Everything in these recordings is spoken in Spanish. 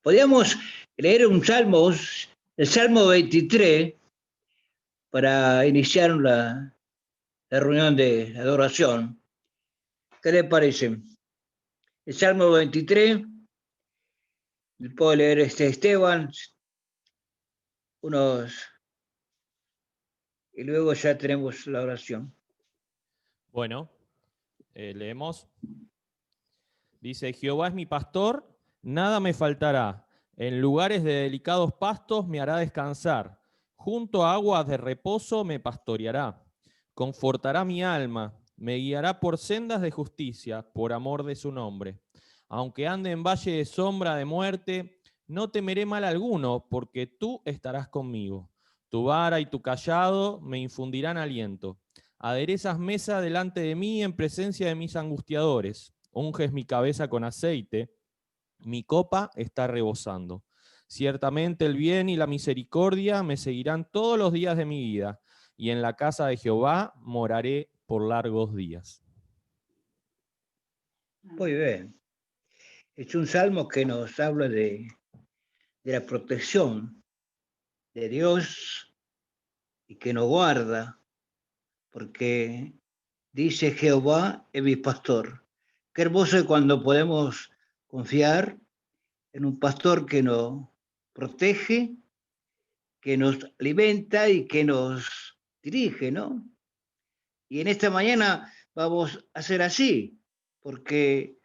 Podríamos leer un salmo, el Salmo 23, para iniciar la reunión de adoración. ¿Qué le parece? El Salmo 23, puedo leer Esteban, y luego ya tenemos la oración. Bueno, leemos. Dice, Jehová es mi pastor, nada me faltará. En lugares de delicados pastos me hará descansar. Junto a aguas de reposo me pastoreará. Confortará mi alma, me guiará por sendas de justicia, por amor de su nombre. Aunque ande en valle de sombra de muerte, no temeré mal alguno, porque tú estarás conmigo. Tu vara y tu cayado me infundirán aliento. Aderezas mesa delante de mí en presencia de mis angustiadores. Unges mi cabeza con aceite, mi copa está rebosando. Ciertamente el bien y la misericordia me seguirán todos los días de mi vida, y en la casa de Jehová moraré por largos días. Muy bien. Es un salmo que nos habla de la protección de Dios y que nos guarda, porque dice Jehová es mi pastor. Qué hermoso es cuando podemos confiar en un pastor que nos protege, que nos alimenta y que nos dirige, ¿no? Y en esta mañana vamos a hacer así, porque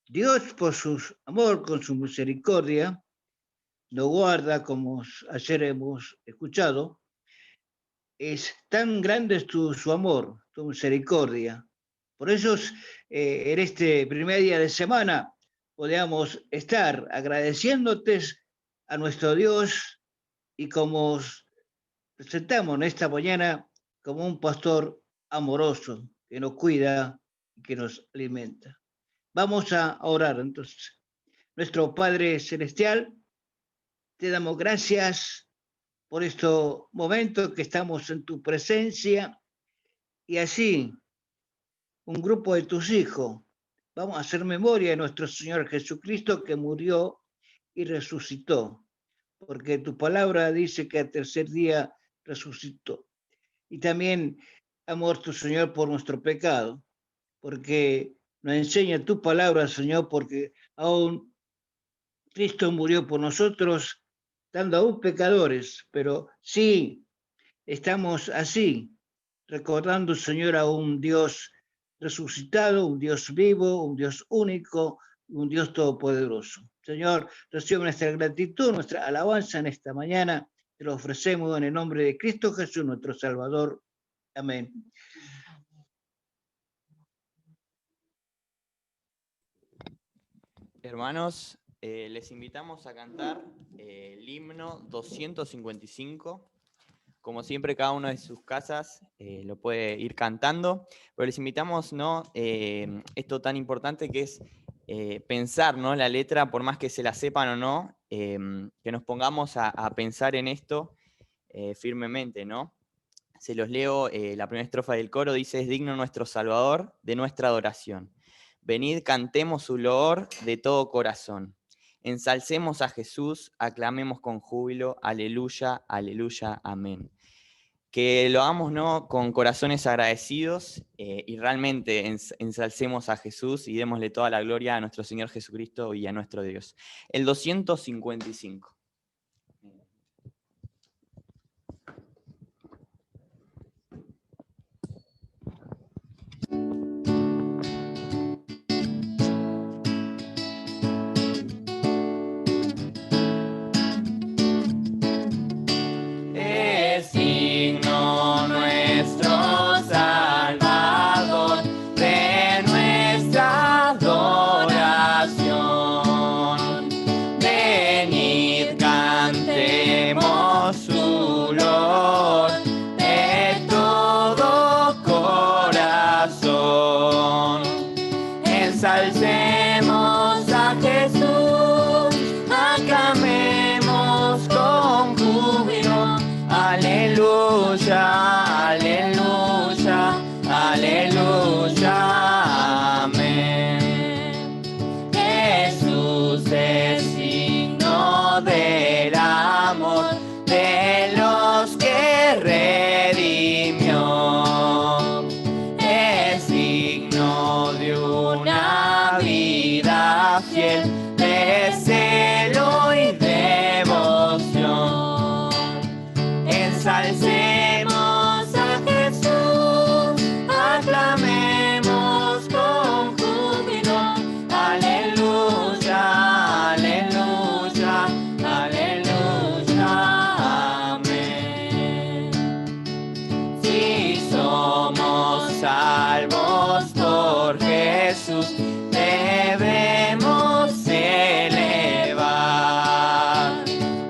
Dios por su amor, con su misericordia, nos guarda, como ayer hemos escuchado. Es tan grande su amor, su misericordia. Por eso en este primer día de semana podamos estar agradeciéndote a nuestro Dios y como presentamos en esta mañana como un pastor amoroso que nos cuida y que nos alimenta. Vamos a orar entonces. Nuestro Padre Celestial, te damos gracias por estos momentos que estamos en tu presencia y así un grupo de tus hijos vamos a hacer memoria de nuestro Señor Jesucristo que murió y resucitó, porque tu palabra dice que al tercer día resucitó. Y también ha muerto, Señor, por nuestro pecado, porque nos enseña tu palabra, Señor, porque aún Cristo murió por nosotros, estando aún pecadores, pero sí estamos así, recordando, Señor, a un Dios resucitado, un Dios vivo, un Dios único, un Dios todopoderoso. Señor, recibe nuestra gratitud, nuestra alabanza en esta mañana. Te lo ofrecemos en el nombre de Cristo Jesús, nuestro Salvador. Amén. Hermanos, les invitamos a cantar el himno 255. Como siempre, cada uno de sus casas lo puede ir cantando, pero les invitamos, ¿no? Esto tan importante que es pensar, ¿no? La letra, por más que se la sepan o no, que nos pongamos a pensar en esto firmemente, ¿no? Se los leo, la primera estrofa del coro dice: es digno nuestro Salvador de nuestra adoración. Venid, cantemos su loor de todo corazón. Ensalcemos a Jesús, aclamemos con júbilo, aleluya, aleluya, amén. Que lo hagamos, ¿no? Con corazones agradecidos y realmente ensalcemos a Jesús y démosle toda la gloria a nuestro Señor Jesucristo y a nuestro Dios. El 255. Es digno nuestro Salvador de nuestra adoración. Venid, fiel de celo y devoción. Ensalcemos a Jesús, aclamemos con júbilo. Aleluya, aleluya, aleluya, amén. Si somos salvos por Jesús, debemos elevar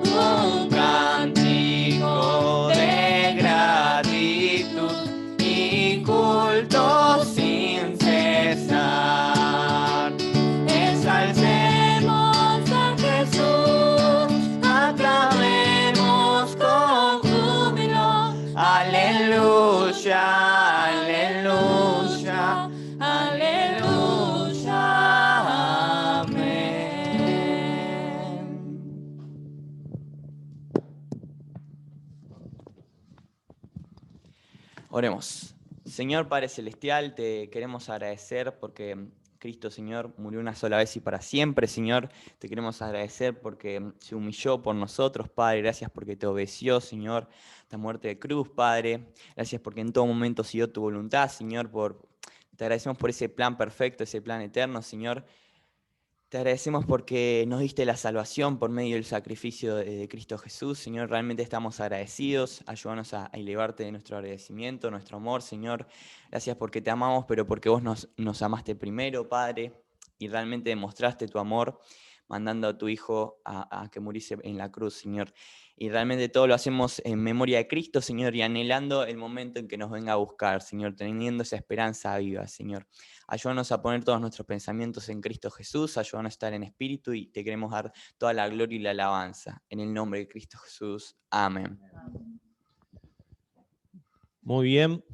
un cántico de gratitud y culto sin cesar. Ensalcemos a Jesús, aclamemos con júbilo. Aleluya, aleluya, aleluya, amén. Oremos. Señor Padre Celestial, te queremos agradecer porque Cristo, Señor, murió una sola vez y para siempre, Señor. Te queremos agradecer porque se humilló por nosotros, Padre. Gracias porque te obedeció, Señor, esta muerte de cruz, Padre. Gracias porque en todo momento siguió tu voluntad, Señor. Te agradecemos por ese plan perfecto, ese plan eterno, Señor. Te agradecemos porque nos diste la salvación por medio del sacrificio de Cristo Jesús. Señor, realmente estamos agradecidos. Ayúdanos a elevarte de nuestro agradecimiento, nuestro amor, Señor. Gracias porque te amamos, pero porque vos nos amaste primero, Padre, y realmente demostraste tu amor mandando a tu Hijo a que muriese en la cruz, Señor. Y realmente todo lo hacemos en memoria de Cristo, Señor, y anhelando el momento en que nos venga a buscar, Señor, teniendo esa esperanza viva, Señor. Ayúdanos a poner todos nuestros pensamientos en Cristo Jesús, ayúdanos a estar en espíritu y te queremos dar toda la gloria y la alabanza. En el nombre de Cristo Jesús. Amén. Muy bien.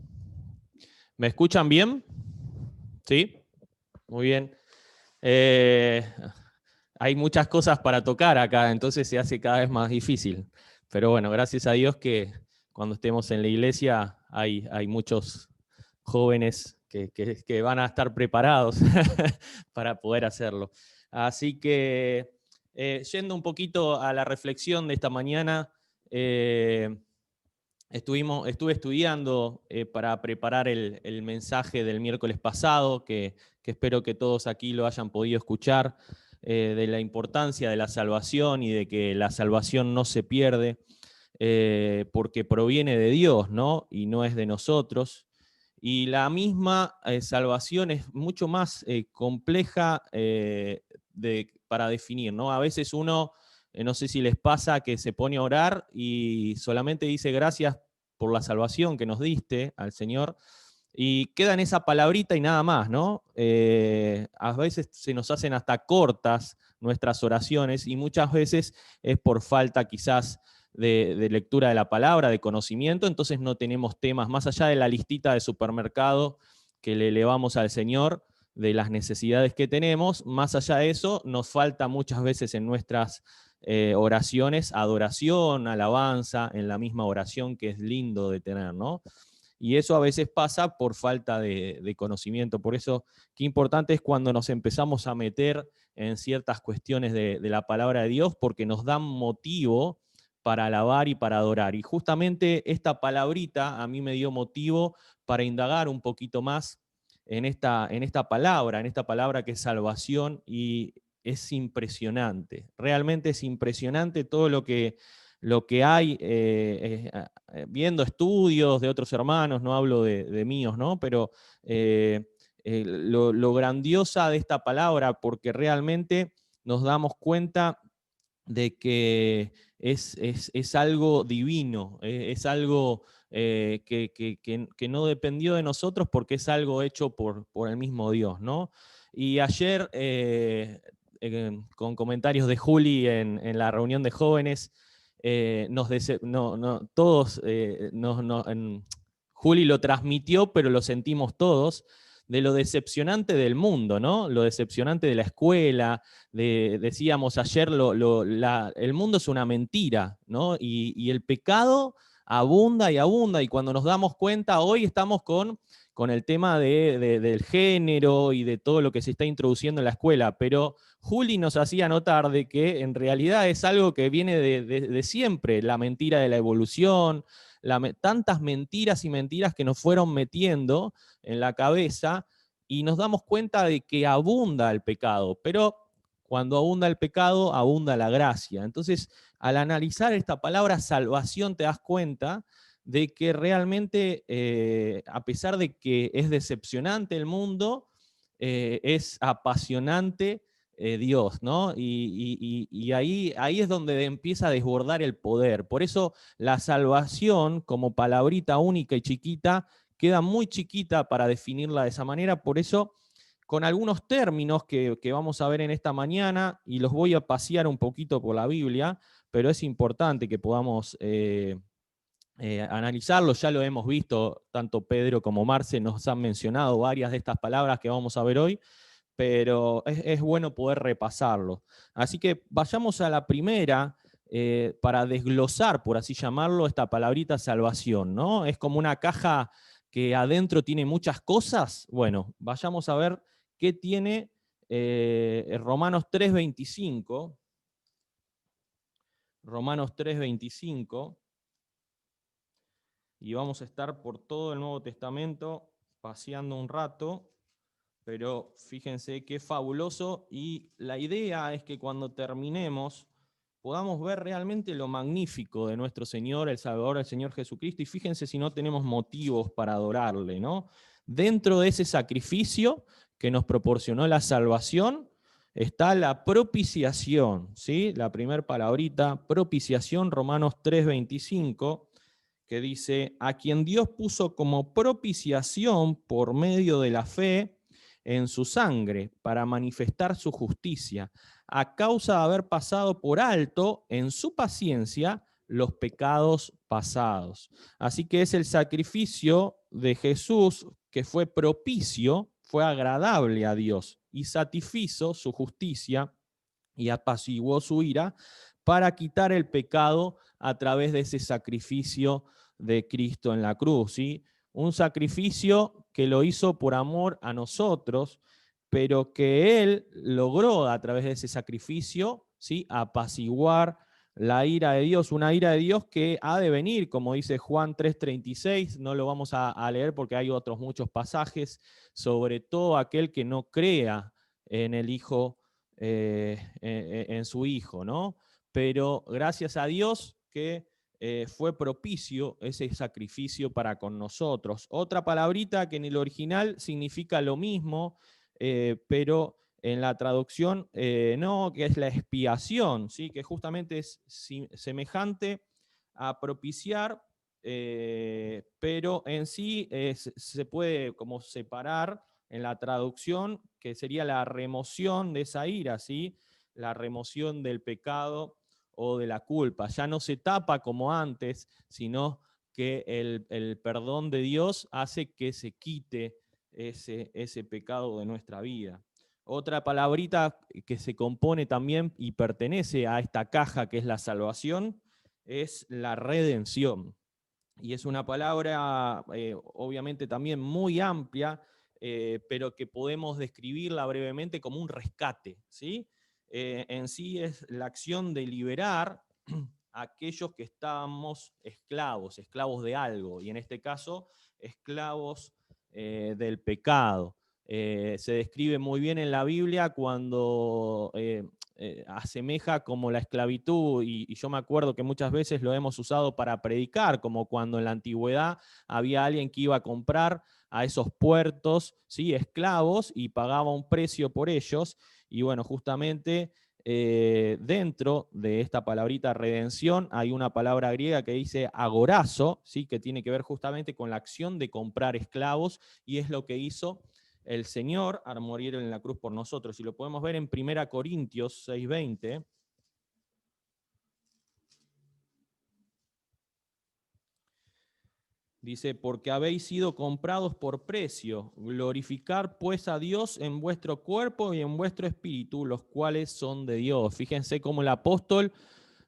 ¿Me escuchan bien? ¿Sí? Muy bien. Hay muchas cosas para tocar acá, entonces se hace cada vez más difícil. Pero bueno, gracias a Dios que cuando estemos en la iglesia hay muchos jóvenes que van a estar preparados para poder hacerlo. Así que, yendo un poquito a la reflexión de esta mañana, estuve estudiando para preparar el mensaje del miércoles pasado, que espero que todos aquí lo hayan podido escuchar, de la importancia de la salvación y de que la salvación no se pierde, porque proviene de Dios, ¿no? Y no es de nosotros. Y la misma salvación es mucho más compleja para definir, ¿no? A veces uno, no sé si les pasa, que se pone a orar y solamente dice gracias por la salvación que nos diste al Señor, y queda en esa palabrita y nada más, ¿no? A veces se nos hacen hasta cortas nuestras oraciones y muchas veces es por falta quizás de lectura de la palabra, de conocimiento, entonces no tenemos temas más allá de la listita de supermercado que le elevamos al Señor, de las necesidades que tenemos. Más allá de eso, nos falta muchas veces en nuestras oraciones adoración, alabanza, en la misma oración, que es lindo de tener, ¿no? Y eso a veces pasa por falta de conocimiento. Por eso, qué importante es cuando nos empezamos a meter en ciertas cuestiones de la palabra de Dios, porque nos dan motivo para alabar y para adorar. Y justamente esta palabrita a mí me dio motivo para indagar un poquito más en esta palabra que es salvación, y es impresionante. Realmente es impresionante todo lo que hay, viendo estudios de otros hermanos, no hablo de míos, ¿no? Pero lo grandiosa de esta palabra, porque realmente nos damos cuenta de que es algo divino, es algo que no dependió de nosotros, porque es algo hecho por el mismo Dios, ¿no? Y ayer, con comentarios de Juli en la reunión de jóvenes, Juli lo transmitió, pero lo sentimos todos, de lo decepcionante del mundo, ¿no? Lo decepcionante de la escuela, decíamos ayer, el mundo es una mentira, ¿no? Y el pecado abunda y abunda, y cuando nos damos cuenta, hoy estamos con con el tema del género y de todo lo que se está introduciendo en la escuela, pero Juli nos hacía notar de que en realidad es algo que viene de siempre, la mentira de la evolución, tantas mentiras y mentiras que nos fueron metiendo en la cabeza, y nos damos cuenta de que abunda el pecado, pero cuando abunda el pecado, abunda la gracia. Entonces, al analizar esta palabra salvación, te das cuenta de que realmente, a pesar de que es decepcionante el mundo, es apasionante Dios, ¿no? Y ahí es donde empieza a desbordar el poder. Por eso la salvación, como palabrita única y chiquita, queda muy chiquita para definirla de esa manera. Por eso, con algunos términos que vamos a ver en esta mañana, y los voy a pasear un poquito por la Biblia, pero es importante que podamos analizarlo. Ya lo hemos visto, tanto Pedro como Marce nos han mencionado varias de estas palabras que vamos a ver hoy, pero es bueno poder repasarlo. Así que vayamos a la primera, para desglosar, por así llamarlo, esta palabrita salvación, ¿no? Es como una caja que adentro tiene muchas cosas. Bueno, vayamos a ver qué tiene Romanos 3:25. Romanos 3:25. Y vamos a estar por todo el Nuevo Testamento paseando un rato, pero fíjense qué fabuloso, y la idea es que cuando terminemos podamos ver realmente lo magnífico de nuestro Señor, el Salvador, el Señor Jesucristo, y fíjense si no tenemos motivos para adorarle, ¿no? Dentro de ese sacrificio que nos proporcionó la salvación está la propiciación, ¿sí? La primera palabrita, propiciación, Romanos 3:25, que dice: a quien Dios puso como propiciación por medio de la fe en su sangre, para manifestar su justicia, a causa de haber pasado por alto en su paciencia los pecados pasados. Así que es el sacrificio de Jesús que fue propicio, fue agradable a Dios, y satisfizo su justicia y apaciguó su ira para quitar el pecado a través de ese sacrificio de Cristo en la cruz, ¿sí? Un sacrificio que lo hizo por amor a nosotros, pero que Él logró a través de ese sacrificio, ¿sí?, apaciguar la ira de Dios, una ira de Dios que ha de venir, como dice Juan 3:36, no lo vamos a leer porque hay otros muchos pasajes, sobre todo aquel que no crea en el Hijo, en su Hijo, ¿no? Pero gracias a Dios que fue propicio ese sacrificio para con nosotros. Otra palabrita que en el original significa lo mismo, pero en la traducción no, que es la expiación, ¿sí?, que justamente es semejante a propiciar, pero en sí se puede como separar en la traducción, que sería la remoción de esa ira, ¿sí?, la remoción del pecado o de la culpa. Ya no se tapa como antes, sino que el perdón de Dios hace que se quite ese pecado de nuestra vida. Otra palabrita que se compone también y pertenece a esta caja que es la salvación es la redención. Y es una palabra obviamente también muy amplia, pero que podemos describirla brevemente como un rescate, ¿sí? En sí es la acción de liberar a aquellos que estábamos esclavos de algo, y en este caso esclavos del pecado. Se describe muy bien en la Biblia cuando asemeja como la esclavitud, y yo me acuerdo que muchas veces lo hemos usado para predicar, como cuando en la antigüedad había alguien que iba a comprar a esos puertos, ¿sí?, esclavos, y pagaba un precio por ellos. Y bueno, justamente dentro de esta palabrita redención hay una palabra griega que dice agorazo, ¿sí?, que tiene que ver justamente con la acción de comprar esclavos, y es lo que hizo el Señor al morir en la cruz por nosotros. Y lo podemos ver en 1 Corintios 6:20. Dice: porque habéis sido comprados por precio, glorificar pues a Dios en vuestro cuerpo y en vuestro espíritu, los cuales son de Dios. Fíjense cómo el apóstol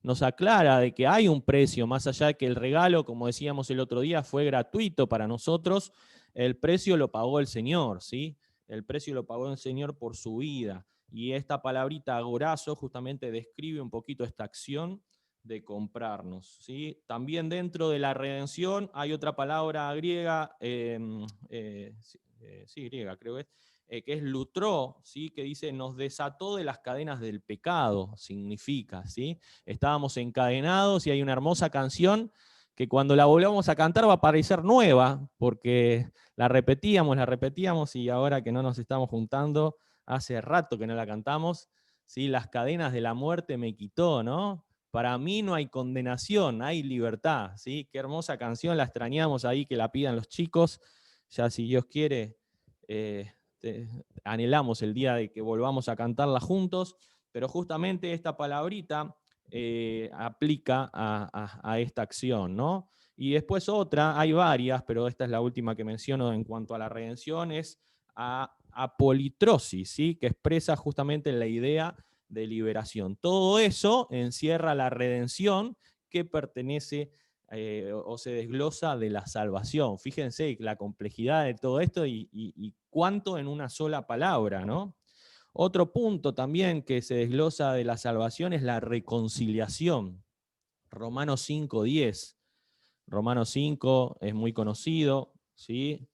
nos aclara de que hay un precio, más allá de que el regalo, como decíamos el otro día, fue gratuito para nosotros. el precio lo pagó el Señor, ¿sí? El precio lo pagó el Señor por su vida. Y esta palabrita agorazo justamente describe un poquito esta acción de comprarnos, ¿sí? También dentro de la redención hay otra palabra griega, sí, griega creo que es lutró, ¿sí? Que dice nos desató de las cadenas del pecado, significa, ¿sí? Estábamos encadenados y hay una hermosa canción que cuando la volvamos a cantar va a parecer nueva, porque la repetíamos y ahora que no nos estamos juntando, hace rato que no la cantamos, ¿sí? Las cadenas de la muerte me quitó, ¿no? Para mí no hay condenación, hay libertad, ¿sí? Qué hermosa canción, la extrañamos ahí, que la pidan los chicos, ya si Dios quiere, anhelamos el día de que volvamos a cantarla juntos, pero justamente esta palabrita aplica a esta acción, ¿no? Y después otra, hay varias, pero esta es la última que menciono en cuanto a la redención, es apolitrosis, ¿sí? Que expresa justamente la idea de liberación. Todo eso encierra la redención que pertenece o se desglosa de la salvación. Fíjense la complejidad de todo esto y cuánto en una sola palabra, ¿no? Otro punto también que se desglosa de la salvación es la reconciliación. Romanos 5:10. Romanos 5 es muy conocido, ¿sí?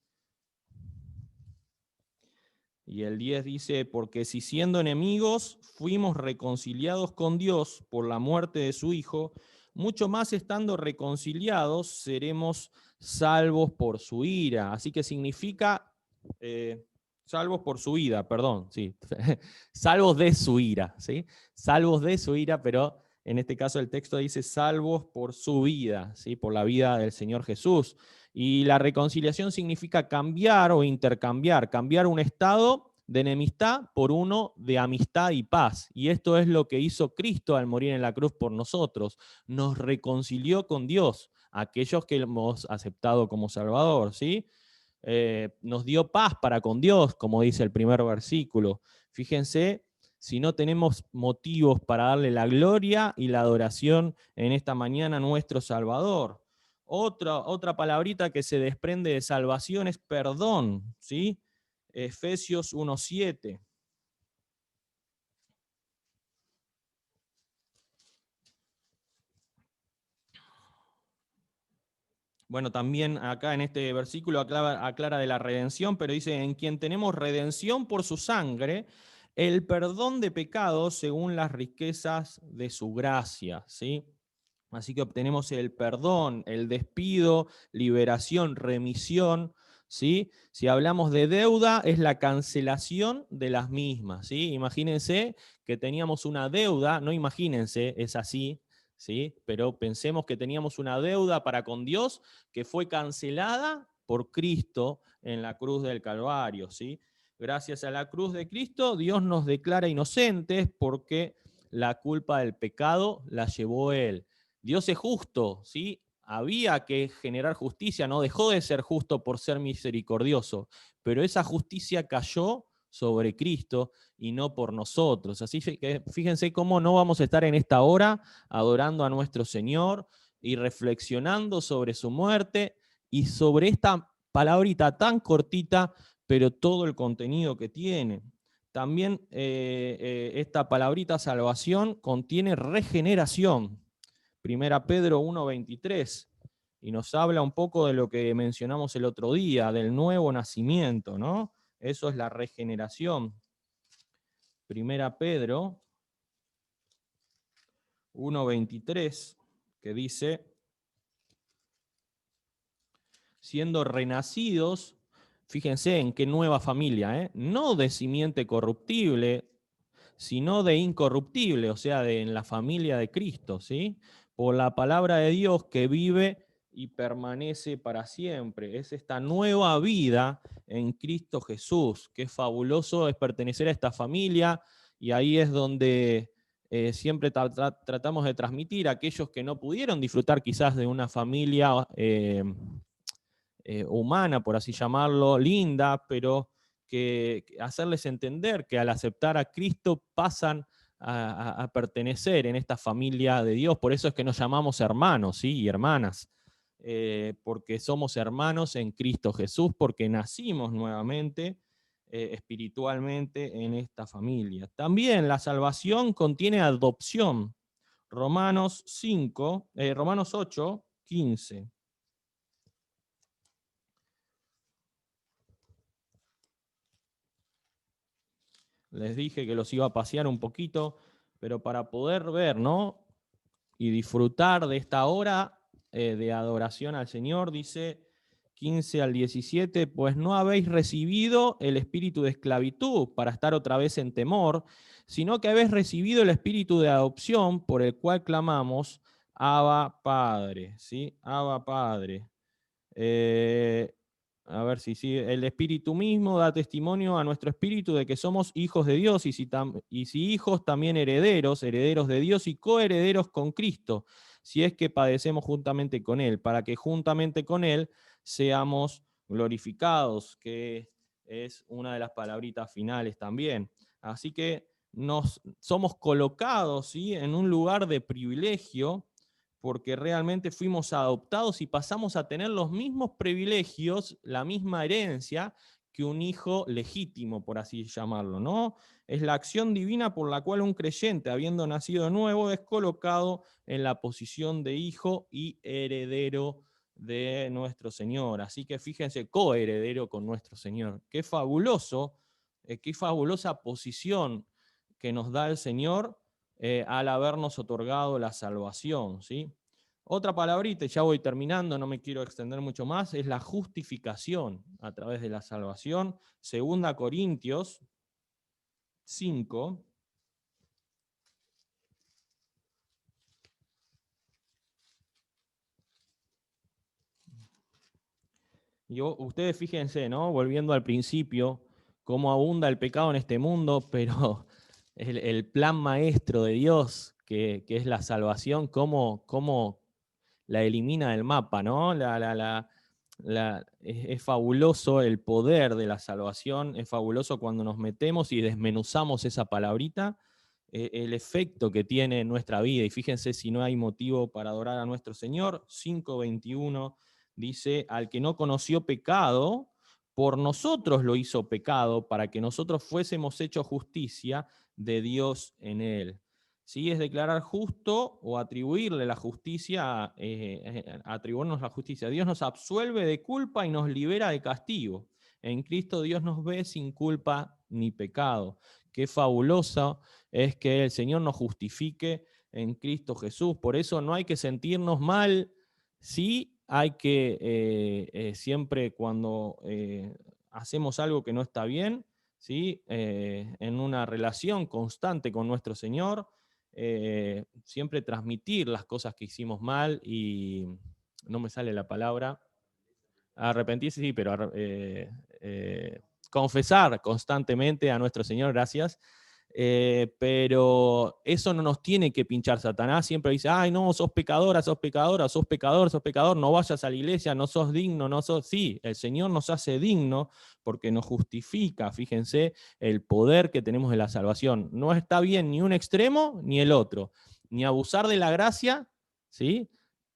Y el 10 dice, porque si siendo enemigos fuimos reconciliados con Dios por la muerte de su Hijo, mucho más estando reconciliados seremos salvos por su ira. Así que significa, salvos por su ira, perdón, sí, salvos de su ira, ¿sí? Salvos de su ira, pero en este caso el texto dice salvos por su vida, ¿sí? Por la vida del Señor Jesús. Y la reconciliación significa cambiar o intercambiar, cambiar un estado de enemistad por uno de amistad y paz. Y esto es lo que hizo Cristo al morir en la cruz por nosotros. Nos reconcilió con Dios, aquellos que hemos aceptado como Salvador, ¿sí? Nos dio paz para con Dios, como dice el primer versículo. Fíjense, si no tenemos motivos para darle la gloria y la adoración en esta mañana a nuestro Salvador. Otra palabrita que se desprende de salvación es perdón, ¿sí? Efesios 1:7. Bueno, también acá en este versículo aclara de la redención, pero dice, en quien tenemos redención por su sangre, el perdón de pecados según las riquezas de su gracia, ¿sí? Así que obtenemos el perdón, el despido, liberación, remisión, ¿sí? Si hablamos de deuda, es la cancelación de las mismas, ¿sí? Imagínense que teníamos una deuda, no imagínense, es así, ¿sí? Pero pensemos que teníamos una deuda para con Dios que fue cancelada por Cristo en la cruz del Calvario, ¿sí? Gracias a la cruz de Cristo, Dios nos declara inocentes porque la culpa del pecado la llevó Él. Dios es justo, ¿sí? Había que generar justicia, no dejó de ser justo por ser misericordioso, pero esa justicia cayó sobre Cristo y no por nosotros. Así que fíjense cómo no vamos a estar en esta hora adorando a nuestro Señor y reflexionando sobre su muerte y sobre esta palabrita tan cortita, pero todo el contenido que tiene. También esta palabrita salvación contiene regeneración. Primera Pedro 1:23, y nos habla un poco de lo que mencionamos el otro día, del nuevo nacimiento, ¿no? Eso es la regeneración. Primera Pedro 1:23, que dice, siendo renacidos, fíjense en qué nueva familia, ¿eh? No de simiente corruptible, sino de incorruptible, o sea, en la familia de Cristo, ¿sí? Por la palabra de Dios que vive y permanece para siempre. Es esta nueva vida en Cristo Jesús. Qué fabuloso es pertenecer a esta familia, y ahí es donde siempre tratamos de transmitir a aquellos que no pudieron disfrutar quizás de una familia humana, por así llamarlo, linda, pero que hacerles entender que al aceptar a Cristo pasan a pertenecer en esta familia de Dios. Por eso es que nos llamamos hermanos, ¿sí? Y hermanas. porque somos hermanos en Cristo Jesús, porque nacimos nuevamente espiritualmente en esta familia. También la salvación contiene adopción. Romanos 8, 15. Les dije que los iba a pasear un poquito, pero para poder ver, ¿no? Y disfrutar de esta hora de adoración al Señor, dice 15 al 17, pues no habéis recibido el espíritu de esclavitud para estar otra vez en temor, sino que habéis recibido el espíritu de adopción por el cual clamamos, Abba Padre, ¿sí? Abba Padre. A ver si sigue. El Espíritu mismo da testimonio a nuestro espíritu de que somos hijos de Dios y si hijos, también herederos, herederos de Dios y coherederos con Cristo, si es que padecemos juntamente con Él, para que juntamente con Él seamos glorificados, que es una de las palabritas finales también. Así que somos colocados, ¿sí?, en un lugar de privilegio, porque realmente fuimos adoptados y pasamos a tener los mismos privilegios, la misma herencia que un hijo legítimo, por así llamarlo, ¿no? Es la acción divina por la cual un creyente, habiendo nacido de nuevo, es colocado en la posición de hijo y heredero de nuestro Señor. Así que fíjense, coheredero con nuestro Señor. Qué fabuloso, qué fabulosa posición que nos da el Señor al habernos otorgado la salvación, ¿sí? Otra palabrita, y ya voy terminando, no me quiero extender mucho más, es la justificación a través de la salvación. 2 Corintios 5. Y ustedes fíjense, ¿no? Volviendo al principio, cómo abunda el pecado en este mundo, pero el plan maestro de Dios, que es la salvación, cómo la elimina del mapa, ¿no? Es fabuloso el poder de la salvación, es fabuloso cuando nos metemos y desmenuzamos esa palabrita, el efecto que tiene en nuestra vida. Y fíjense si no hay motivo para adorar a nuestro Señor. 5:21 dice, al que no conoció pecado, por nosotros lo hizo pecado, para que nosotros fuésemos hechos justicia de Dios en él. ¿Sí? Es declarar justo o atribuirle la justicia, atribuirnos la justicia. Dios nos absuelve de culpa y nos libera de castigo. En Cristo Dios nos ve sin culpa ni pecado. Qué fabuloso es que el Señor nos justifique en Cristo Jesús. Por eso no hay que sentirnos mal, sí hay que siempre cuando hacemos algo que no está bien, ¿sí? En una relación constante con nuestro Señor, siempre transmitir las cosas que hicimos mal y no me sale la palabra, arrepentirse, sí, pero confesar constantemente a nuestro Señor, gracias. Pero eso no nos tiene que pinchar. Satanás siempre dice, ay no, sos pecadora, sos pecadora, sos pecador, no vayas a la iglesia, no sos digno, no sos... Sí, el Señor nos hace digno porque nos justifica. Fíjense el poder que tenemos de la salvación. No está bien ni un extremo ni el otro, ni abusar de la gracia, ¿sí?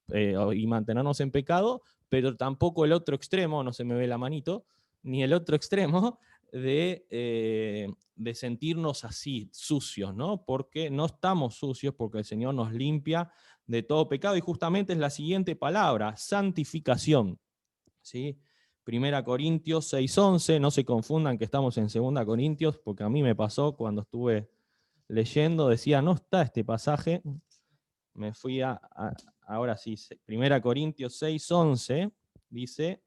Y mantenernos en pecado, pero tampoco el otro extremo, no se me ve la manito, ni el otro extremo de sentirnos así, sucios, ¿no? Porque no estamos sucios, porque el Señor nos limpia de todo pecado, y justamente es la siguiente palabra, santificación, ¿sí? 1 Corintios 6:11, no se confundan que estamos en 2 Corintios, porque a mí me pasó cuando estuve leyendo, decía, no está este pasaje, me fui ahora sí, 1 Corintios 6:11, dice...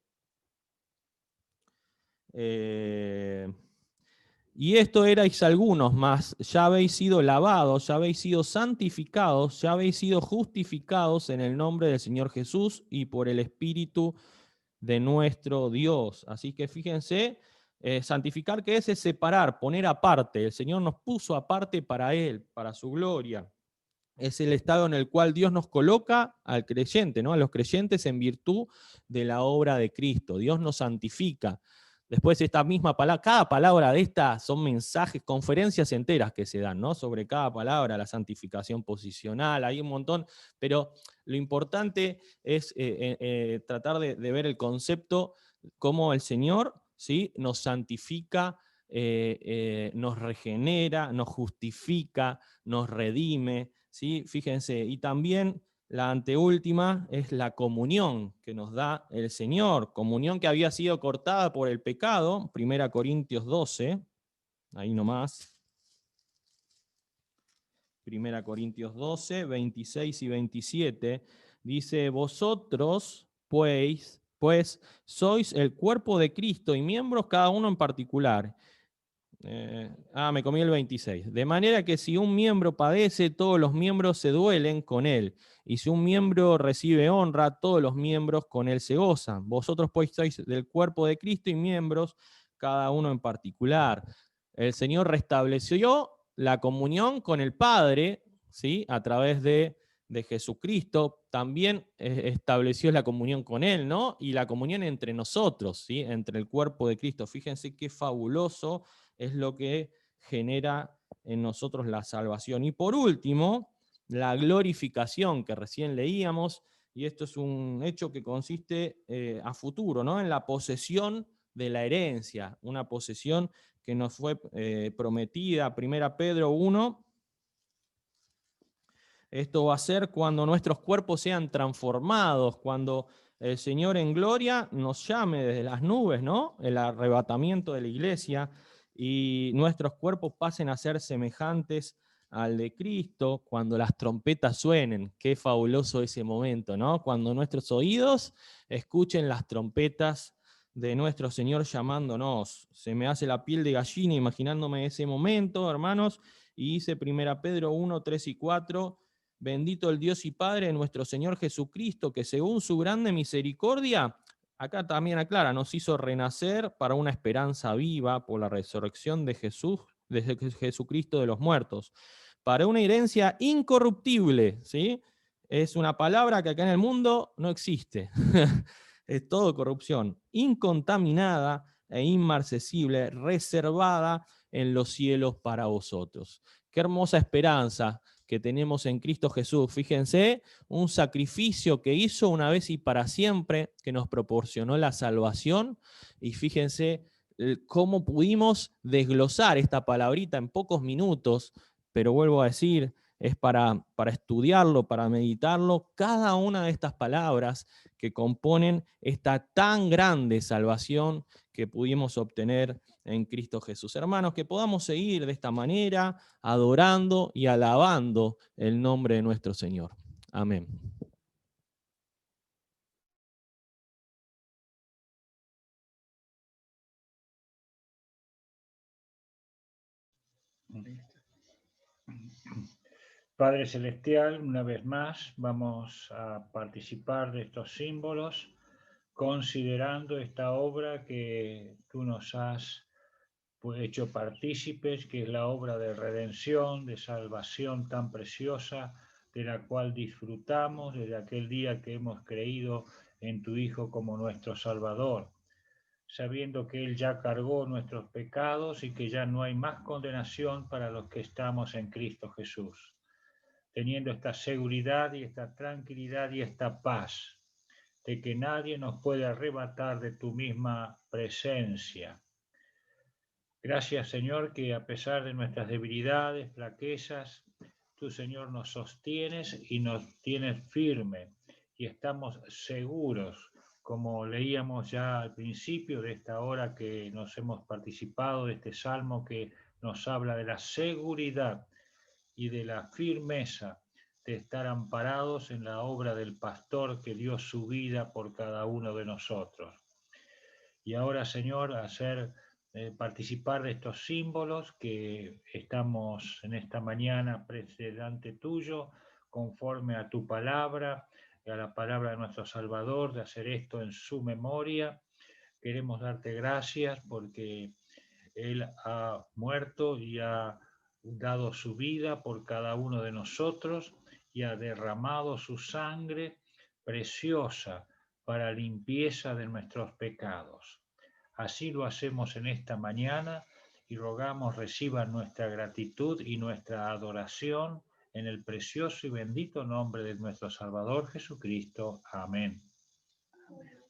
y esto erais algunos, mas ya habéis sido lavados, ya habéis sido santificados, ya habéis sido justificados en el nombre del Señor Jesús y por el Espíritu de nuestro Dios. Así que fíjense, santificar, ¿qué es? Es separar, poner aparte. El Señor nos puso aparte para Él, para su gloria. Es el estado en el cual Dios nos coloca al creyente, ¿no? A los creyentes en virtud de la obra de Cristo. Dios nos santifica. Después esta misma palabra, cada palabra de esta son mensajes, conferencias enteras que se dan, ¿no? Sobre cada palabra, la santificación posicional, hay un montón, pero lo importante es tratar de ver el concepto, cómo el Señor, ¿sí?, nos santifica, nos regenera, nos justifica, nos redime, ¿sí? Fíjense, y también la anteúltima es la comunión que nos da el Señor, comunión que había sido cortada por el pecado, 1 Corintios 12, ahí nomás. 1 Corintios 12, 26 y 27, dice, vosotros, pues, sois el cuerpo de Cristo y miembros cada uno en particular. Me comí el 26. De manera que si un miembro padece, todos los miembros se duelen con él. Y si un miembro recibe honra, todos los miembros con él se gozan. Vosotros pues sois del cuerpo de Cristo y miembros cada uno en particular. El Señor restableció la comunión con el Padre, ¿sí?, a través de Jesucristo. También estableció la comunión con Él, ¿no? Y la comunión entre nosotros, ¿sí?, entre el cuerpo de Cristo. Fíjense qué fabuloso es lo que genera en nosotros la salvación. Y por último, la glorificación que recién leíamos, y esto es un hecho que consiste a futuro, ¿no?, en la posesión de la herencia, una posesión que nos fue prometida, 1 Pedro 1. Esto va a ser cuando nuestros cuerpos sean transformados, cuando el Señor en gloria nos llame desde las nubes, ¿no?, el arrebatamiento de la iglesia, y nuestros cuerpos pasen a ser semejantes al de Cristo, cuando las trompetas suenen. Qué fabuloso ese momento, ¿no? Cuando nuestros oídos escuchen las trompetas de nuestro Señor llamándonos. Se me hace la piel de gallina imaginándome ese momento, hermanos, y dice 1 Pedro 1, 3 y 4, bendito el Dios y Padre de nuestro Señor Jesucristo, que según su grande misericordia, acá también aclara, nos hizo renacer para una esperanza viva por la resurrección de Jesucristo de los muertos, para una herencia incorruptible, ¿sí? Es una palabra que acá en el mundo no existe. Es todo corrupción, incontaminada e inmarcesible, reservada en los cielos para vosotros. Qué hermosa esperanza que tenemos en Cristo Jesús. Fíjense, un sacrificio que hizo una vez y para siempre, que nos proporcionó la salvación. Y fíjense cómo pudimos desglosar esta palabrita en pocos minutos, pero vuelvo a decir, es para estudiarlo, para meditarlo, cada una de estas palabras que componen esta tan grande salvación que pudimos obtener en Cristo Jesús. Hermanos, que podamos seguir de esta manera, adorando y alabando el nombre de nuestro Señor. Amén. Padre Celestial, una vez más vamos a participar de estos símbolos, considerando esta obra que tú nos has hecho partícipes, que es la obra de redención, de salvación tan preciosa, de la cual disfrutamos desde aquel día que hemos creído en tu Hijo como nuestro Salvador, sabiendo que Él ya cargó nuestros pecados y que ya no hay más condenación para los que estamos en Cristo Jesús. Teniendo esta seguridad y esta tranquilidad y esta paz de que nadie nos puede arrebatar de tu misma presencia. Gracias, Señor, que a pesar de nuestras debilidades, flaquezas, tú, Señor, nos sostienes y nos tienes firme y estamos seguros, como leíamos ya al principio de esta hora que nos hemos participado de este salmo que nos habla de la seguridad y de la firmeza de estar amparados en la obra del pastor que dio su vida por cada uno de nosotros. Y ahora, Señor, participar de estos símbolos que estamos en esta mañana delante tuyo, conforme a tu palabra y a la palabra de nuestro Salvador, de hacer esto en su memoria. Queremos darte gracias porque Él ha muerto y ha dado su vida por cada uno de nosotros y ha derramado su sangre preciosa para limpieza de nuestros pecados. Así lo hacemos en esta mañana y rogamos reciban nuestra gratitud y nuestra adoración en el precioso y bendito nombre de nuestro Salvador Jesucristo. Amén. Amén.